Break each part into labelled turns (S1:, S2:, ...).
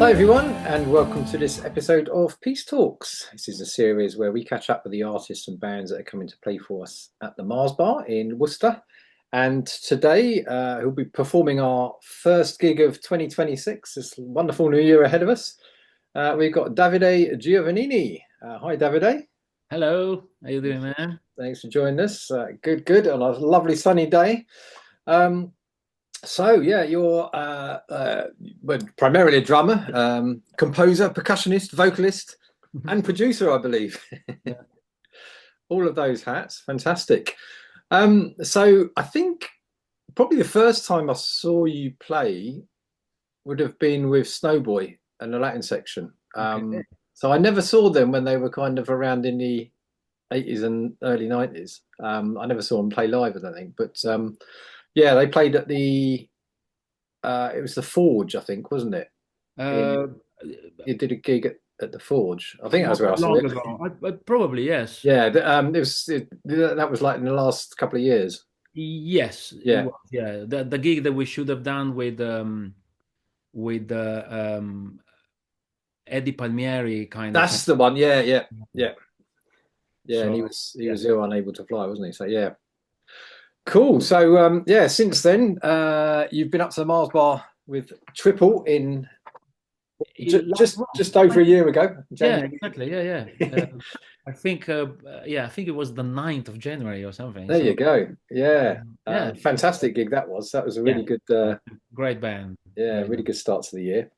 S1: Hi everyone, and welcome to this episode of Peace Talks. This is a series where we catch up with the artists and bands that are coming to play for us at the Marr Bar in Worcester. And today we'll be performing our first gig of 2026, this wonderful new year ahead of us. We've got Davide Giovannini. Hi Davide.
S2: Hello, how you doing, man?
S1: Thanks for joining us. Good on a lovely sunny day. So yeah, you're well, primarily a drummer, composer, percussionist, vocalist, and producer, I believe.
S2: Yeah.
S1: All of those hats, fantastic. So I think probably the first time I saw you play would have been with Snowboy and the Latin section.
S2: Okay.
S1: So I never saw them when they were kind of around in the 80s and early 90s. I never saw them play live, I don't think, but yeah, they played at the it was the Forge, I think, wasn't it?
S2: Uh,
S1: You did a gig at the Forge. I think that was
S2: Not
S1: where I
S2: that
S1: saw
S2: long
S1: it.
S2: ago, but probably yes.
S1: Yeah, that was like in the last couple of years.
S2: Yes, it
S1: Yeah,
S2: was. Yeah, the gig that we should have done with Eddie Palmieri kind of thing.
S1: that's the one. Yeah. And he
S2: So
S1: was
S2: yeah,
S1: ill, unable to fly, wasn't he? So yeah, cool. So yeah, since then, you've been up to the Mars Bar with Triple in just over a year ago,
S2: yeah,
S1: January.
S2: exactly. Yeah, yeah. I think I think it was the 9th of January or something.
S1: There you
S2: So
S1: go. Yeah,
S2: yeah,
S1: fantastic gig that was. That was a
S2: yeah,
S1: really good.
S2: great band.
S1: Yeah,
S2: Great
S1: really
S2: band.
S1: good start to the year.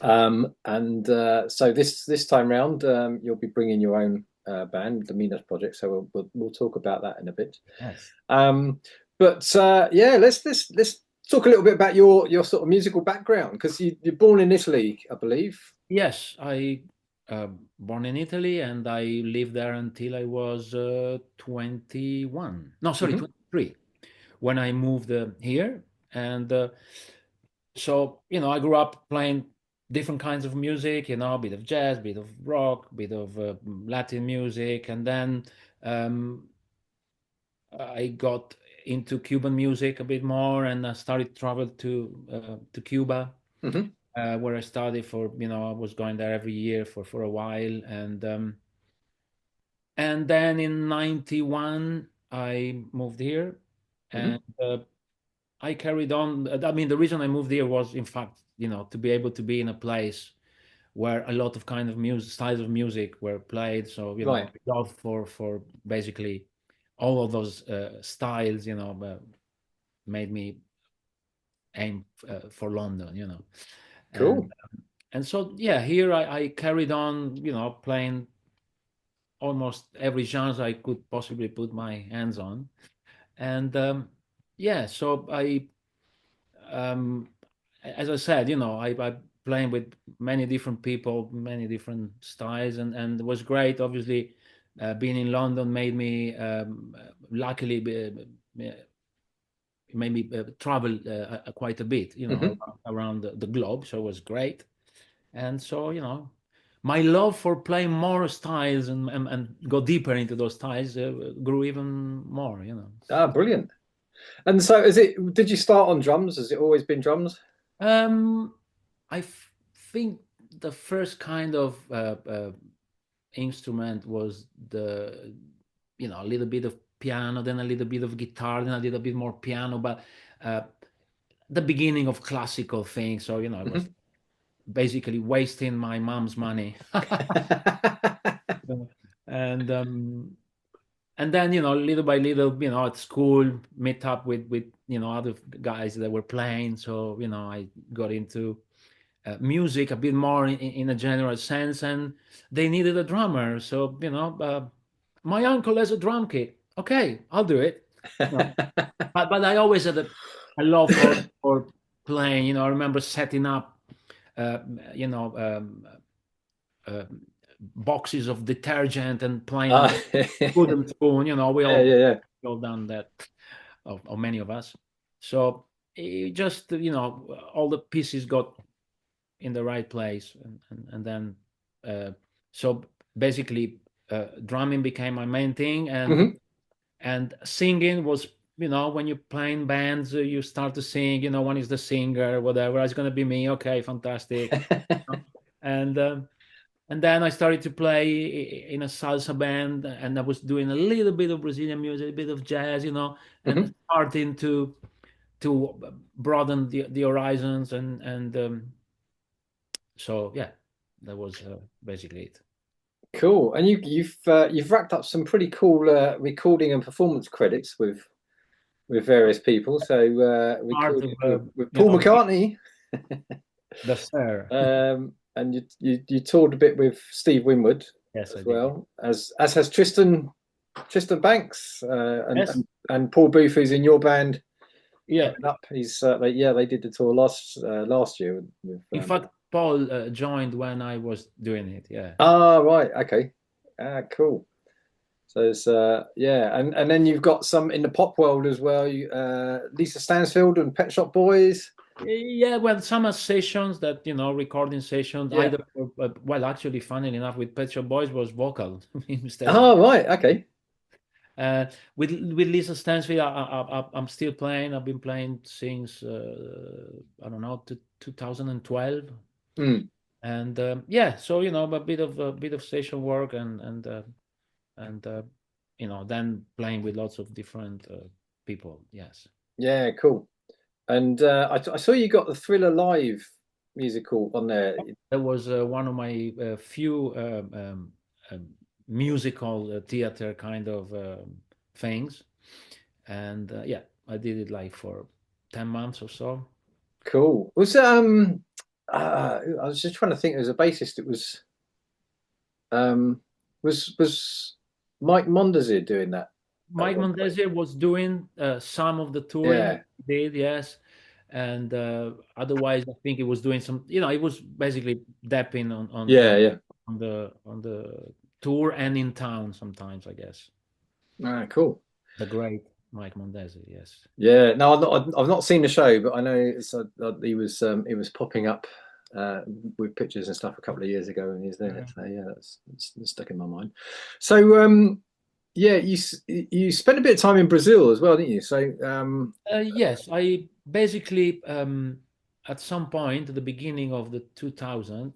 S1: And so this time round, you'll be bringing your own band, the Minas Project. So we'll talk about that in a bit.
S2: Yes.
S1: But yeah, let's talk a little bit about your sort of musical background because you're born in Italy, I believe.
S2: Yes, I born in Italy and I lived there until I was 21. No, sorry,
S1: Hmm.
S2: 23 when I moved here. And so, I grew up playing different kinds of music, a bit of jazz, bit of rock, bit of Latin music. And then um, I got into Cuban music a bit more and I started travel to Cuba
S1: Hmm.
S2: where I studied for, I was going there every year for a while, and then in '91 I moved here,
S1: Hmm.
S2: and I carried on. I mean, the reason I moved here was, in fact, to be able to be in a place where a lot of kind of music, styles of music were played. So,
S1: Right.
S2: love for basically all of those styles, made me aim for London, and
S1: Cool.
S2: and so yeah, here I carried on, playing almost every genre I could possibly put my hands on, and yeah, so um, as I said, I playing with many different people, many different styles, and it was great. Obviously, being in London made me luckily made me travel quite a bit,
S1: Hmm.
S2: around the globe, so it was great. And so, my love for playing more styles and go deeper into those styles grew even more.
S1: Ah, brilliant. And so, did you start on drums? Has it always been drums?
S2: Um, think the first kind of instrument was a little bit of piano, then a little bit of guitar, then a little bit more piano, but uh, the beginning of classical things. So, I was
S1: Hmm.
S2: basically wasting my mom's money. and and then little by little at school meet up with other guys that were playing, so I got into music a bit more in a general sense, and they needed a drummer, so my uncle has a drum kit, okay, I'll do it. No, but I always had a love for playing. I remember setting up uh, you know um, uh, boxes of detergent and playing on
S1: Ah,
S2: the wooden spoon. We
S1: yeah,
S2: all
S1: yeah, yeah.
S2: done that, or many of us. So it just all the pieces got in the right place, and then uh, so basically drumming became my main thing, and
S1: Hmm.
S2: singing was when you're playing bands, you start to sing. One is the singer, whatever. It's gonna be me. Okay, fantastic. And and then I started to play in a salsa band, and I was doing a little bit of Brazilian music, a bit of jazz, and
S1: Mhm.
S2: starting to broaden the horizons, and so yeah, that was basically it.
S1: Cool. And you've racked up some pretty cool recording and performance credits with various people. So
S2: Part of
S1: recorded with Paul
S2: the big,
S1: McCartney,
S2: the sir.
S1: and you toured a bit with Steve Winwood
S2: Yes, I
S1: as
S2: did.
S1: well as has Tristan Banks
S2: Yes,
S1: and Paul Booth, who's in your band
S2: yeah.
S1: coming up. They did the tour last year with
S2: In fact, Paul joined when I was doing it. Yeah.
S1: right, okay, cool. So it's and then you've got some in the pop world as well. Lisa Stansfield and Pet Shop Boys.
S2: Yeah, well, some sessions that recording sessions.
S1: Yeah.
S2: Either well, actually, funnily enough, with Pet Shop Boys was vocal instead of.
S1: Oh right, okay,
S2: With Lisa Stansfield, I'm still playing. I've been playing since I don't know, 2012,
S1: mm.
S2: and yeah, so a bit of session work, and then playing with lots of different people. Yes.
S1: Yeah, cool. And I saw you got the Thriller Live musical on there.
S2: That was one of my few musical theater kind of things, and yeah, I did it like for 10 months or so.
S1: Cool. I was just trying to think. As a bassist, it um was Mike Mondesir doing that at
S2: Mike
S1: one point.
S2: Mondesier was doing some of the touring,
S1: Yeah,
S2: did, yes, and otherwise, I think he was doing some. He was basically dapping on on
S1: yeah,
S2: on
S1: yeah.
S2: on the tour and in town sometimes, I guess.
S1: Cool.
S2: The great Mike Mondesier, yes.
S1: Yeah, no, I've not seen the show, but I know he was popping up with pictures and stuff a couple of years ago when he was there. So yeah, that's stuck in my mind. So yeah, you spent a bit of time in Brazil as well, didn't you? So
S2: Yes, I basically at some point at the beginning of the 2000,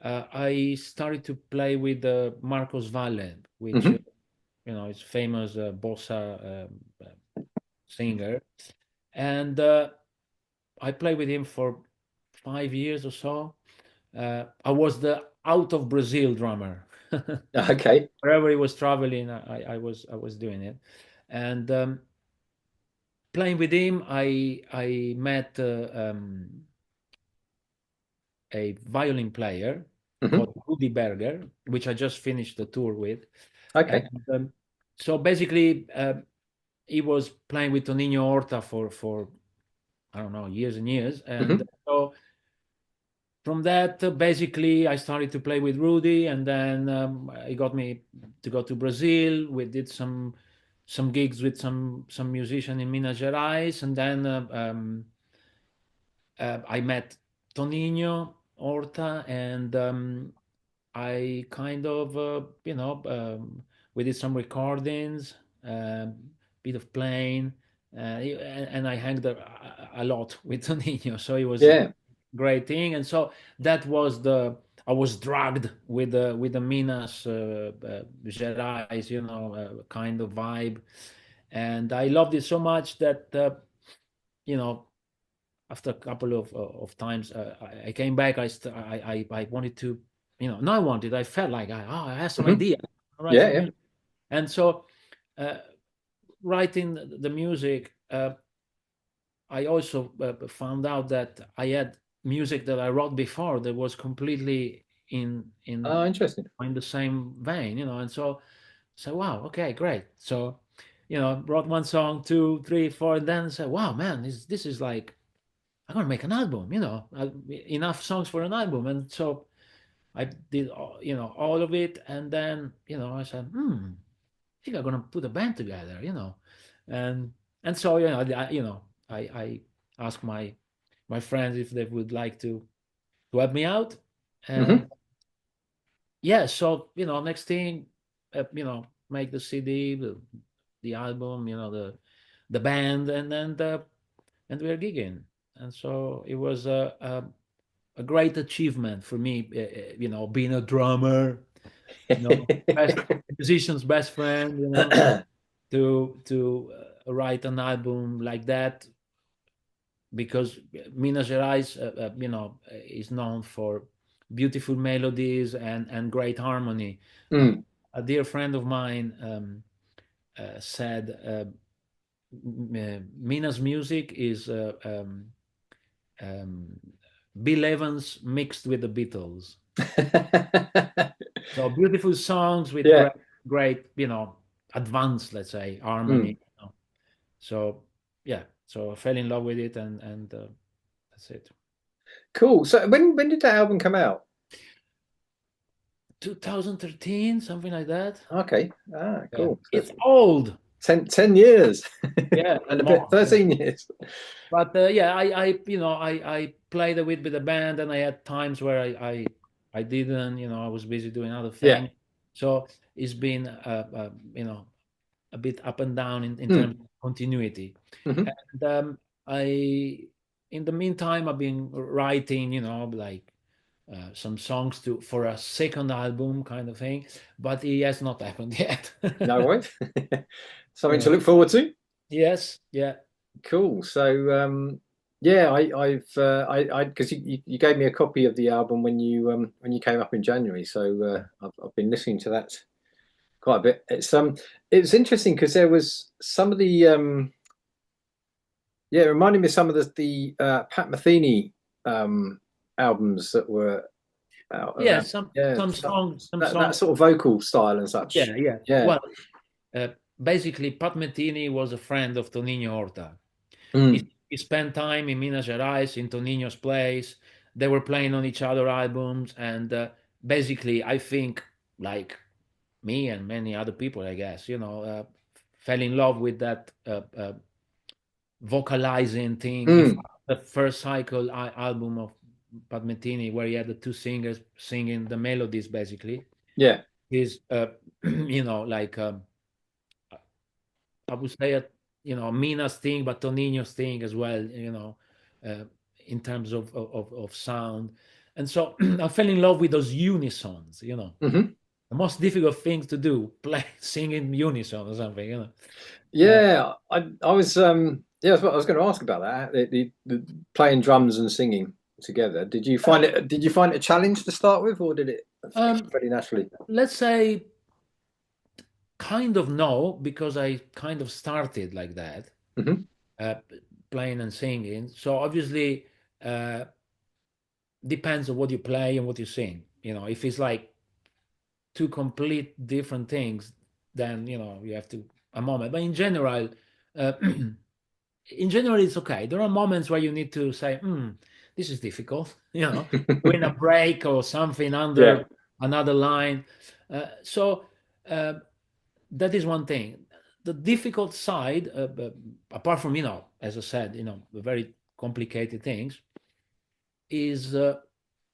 S2: I started to play with Marcos Valle, which
S1: mhm,
S2: is famous bossa singer, and I played with him for 5 years or so. I was the out of Brazil drummer.
S1: okay,
S2: Wherever he was traveling, I was doing it, and playing with him, I met a violin player
S1: mhm,
S2: called Rudy Berger, which I just finished the tour with.
S1: okay,
S2: And so basically, he was playing with Toninho Horta for I don't know, years and years. And
S1: mhm,
S2: so from that, basically, I started to play with Rudy, and then he got me to go to Brazil. We did some gigs with some musician in Minas Gerais, and then I met Toninho Horta, and I kind of, we did some recordings, bit of playing, and I hanged a lot with Toninho, so it was a
S1: yeah,
S2: great thing. And so that was I was dragged with the Minas Gerais, kind of vibe, and I loved it so much that you know after a couple of times, I came back. I wanted to, no, I wanted. I felt like I had some
S1: mhm,
S2: idea. I write
S1: yeah,
S2: some
S1: yeah,
S2: music, and so uh, writing the music, I also found out that I had music that I wrote before that was completely in
S1: oh,
S2: in
S1: interesting.
S2: in the same vein, and so wow, okay, great. So wrote one song, two, three, four, and then said, wow, man, this is like I'm gonna make an album, enough songs for an album. And so I did, all of it. And then, I said, I think I'm gonna put a band together, and so, I asked my friends if they would like to help me out.
S1: Hmm.
S2: And yeah, so, next thing, make the CD, the album, the band, and we were gigging, and so it was a great achievement for me. Being a drummer, best musician's best friend, to write an album like that, because Minas Gerais, is known for beautiful melodies and great harmony.
S1: Mm.
S2: A dear friend of mine said, Minas music is Bill Evans mixed with the Beatles. So beautiful songs with
S1: Yeah.
S2: great, advanced, let's say, harmony. So yeah, so I fell in love with it, and that's it.
S1: Cool. So when did that album come out?
S2: 2013, something like that.
S1: Okay. Cool. So
S2: It's old.
S1: 10 years.
S2: Yeah,
S1: And a bit,
S2: more.
S1: 13 years.
S2: But yeah, I played with the band, and I had times where I didn't, I was busy doing other
S1: Yeah.
S2: things. So it's been a bit up and down in
S1: Mm.
S2: terms of continuity.
S1: Mhm.
S2: And in the meantime, I've been writing, like some songs for a second album kind of thing, but it has not happened yet.
S1: No worries. Something to look forward to.
S2: Yes, yeah.
S1: Cool. So yeah, I because you gave me a copy of the album when you came up in January, so I've been listening to that quite a bit. It was interesting because there was some of the yeah, it reminded me of some of the Pat Metheny albums that were out
S2: Yeah,
S1: around.
S2: some
S1: Yeah,
S2: songs,
S1: that sort of vocal style and such.
S2: yeah.
S1: Yeah.
S2: Well, basically, Pat Metheny was a friend of Toninho Horta.
S1: Mm.
S2: He spent time in Minas Gerais, in Toninho's place. They were playing on each other albums, and basically, I think, like me and many other people, I guess, fell in love with that vocalizing thing. In
S1: Mm.
S2: fact, the first cycle album of Pat Metheny, where he had the two singers singing the melodies, basically,
S1: Yeah.
S2: is like I would say Mina's thing, but Toninho's thing as well, uh, in terms of sound. And so I fell in love with those unisons,
S1: Hmm.
S2: the most difficult thing to do, play, sing in unison or something,
S1: Yeah, I was yeah, that's what I was going to ask about that. The playing drums and singing together. Did you find it a challenge to start with, or did it come pretty naturally?
S2: Let's say kind of no, because I kind of started like that,
S1: Hmm.
S2: uh, playing and singing. So obviously, uh, depends on what you play and what you sing. If it's like two complete different things, then you have to a moment. But uh, in general, it's okay. There are moments where you need to say, "This is difficult," win a break or something
S1: Yeah.
S2: under another line. So that is one thing. The difficult side, apart from as I said, the very complicated things, is uh,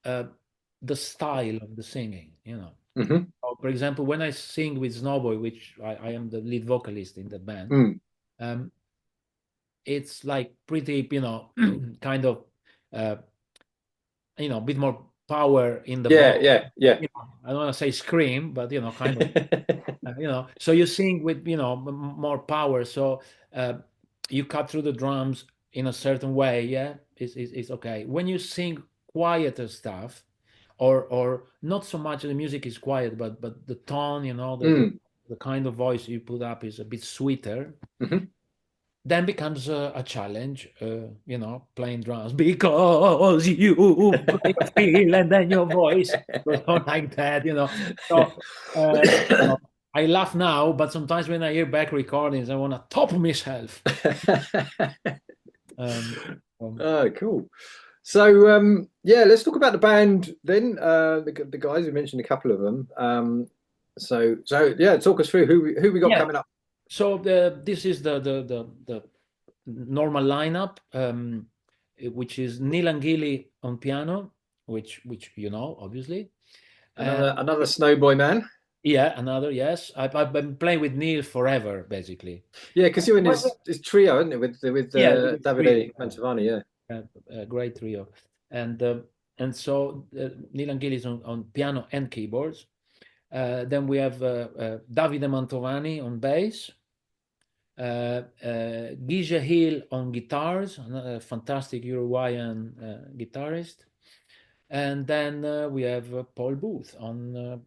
S2: the style of the singing.
S1: Hmm.
S2: For example, when I sing with Snowboy, which I am the lead vocalist in the band,
S1: Mm.
S2: um, it's like pretty, kind of, uh, a bit more power in the
S1: Yeah,
S2: vocal.
S1: yeah, yeah.
S2: I don't want to say scream, but kind of, So you sing with more power. So you cut through the drums in a certain way. Yeah, it's okay. When you sing quieter stuff, or not so much the music is quiet, but the tone,
S1: Mm.
S2: the kind of voice you put up is a bit sweeter,
S1: Hmm.
S2: then becomes a challenge, playing drums because you bring a feel, and then your voice goes on like that, So I laugh now, but sometimes when I hear back recordings, I want to top myself. Um, um,
S1: Oh, cool. So yeah, let's talk about the band then. The guys, you mentioned a couple of them. So yeah, talk us through who we got
S2: yeah.
S1: coming up.
S2: So this is the normal lineup, which is Neil Angili on piano, which obviously.
S1: Another Snowboy man.
S2: Yeah, another, yes. I've been playing with Neil forever, basically.
S1: Yeah, because you're in
S2: What- what-
S1: his trio, isn't it, with
S2: Yeah, with the trio,
S1: Davide Mantovani? Yeah.
S2: a great trio. And so Neil and Gil is on piano and keyboards. Then we have Davide Mantovani on bass, Guige Hill on guitars, a fantastic Uruguayan guitarist. And then we have Paul Booth on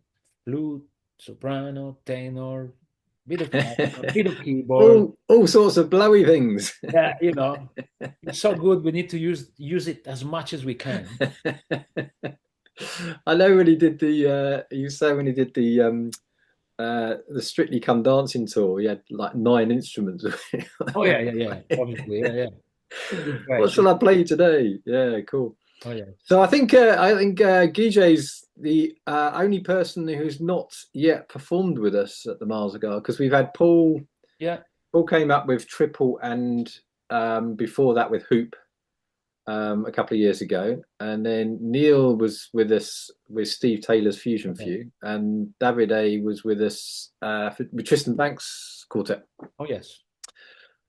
S2: flute, soprano, tenor, bit of piano, bit of keyboard.
S1: All sorts of blowy things.
S2: Yeah, it's so good. We need to use it as much as we can.
S1: I know when he did you say when he did the Strictly Come Dancing tour, he had like 9 instruments.
S2: Oh yeah, yeah, yeah. Obviously, yeah, yeah. It's
S1: What
S2: great.
S1: shall I play today? Yeah, cool.
S2: Oh yeah,
S1: So I think Guille's the only person who's not yet performed with us at the Mars ago, because we've had Paul.
S2: yeah.
S1: Paul came up with triple and before that with hoop a couple of years ago, and then Neil was with us with Steve Taylor's Fusion
S2: Okay.
S1: Few, and Davide was with us with Tristan Banks Quartet.
S2: Oh yes.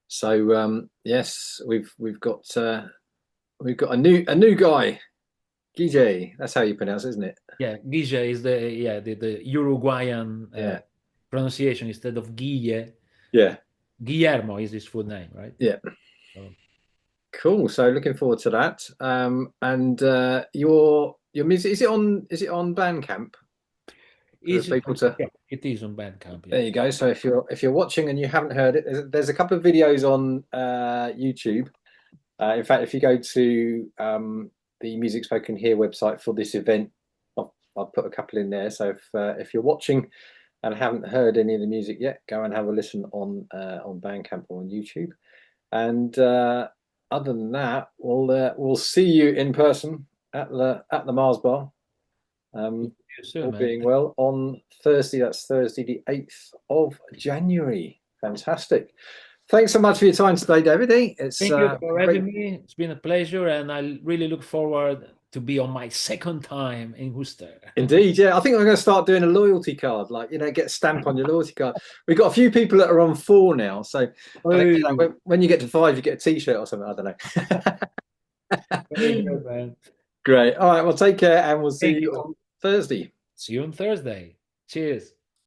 S1: So yes, we've got a new guy, Guille. That's how you pronounce it, isn't it?
S2: Yeah, Guille is the Uruguayan
S1: Yeah,
S2: pronunciation instead of Guille.
S1: yeah,
S2: Guillermo is his full name, right?
S1: yeah.
S2: So
S1: Cool. So looking forward to that. And your music, is it on Bandcamp for
S2: is it
S1: people to?
S2: yeah, it is on Bandcamp,
S1: There
S2: yeah.
S1: you go. So if you're watching and you haven't heard it, there's a couple of videos on YouTube. In fact, if you go to the Music Spoken Here website for this event, I'll put a couple in there. So if you're watching and haven't heard any of the music yet, go and have a listen on Bandcamp or on YouTube. And other than that, we'll see you in person at the Mars Bar.
S2: See you soon,
S1: All
S2: man.
S1: being well on Thursday. That's Thursday, the 8th of January. Fantastic. Thanks so much for your time today, David. It's
S2: Thank you for
S1: great.
S2: having me. It's been a pleasure, and I really look forward to be on my second time in Worcester.
S1: Indeed, yeah. I think I'm going to start doing a loyalty card, like get a stamp on your loyalty card. We've got a few people that are on 4 now, so I think
S2: Hey,
S1: when you get to 5, you get a T-shirt or something. I don't
S2: very
S1: know.
S2: good, man.
S1: Great. All right. Well, take care, and we'll see
S2: Thank
S1: you
S2: you.
S1: on Thursday.
S2: See you on Thursday. Cheers.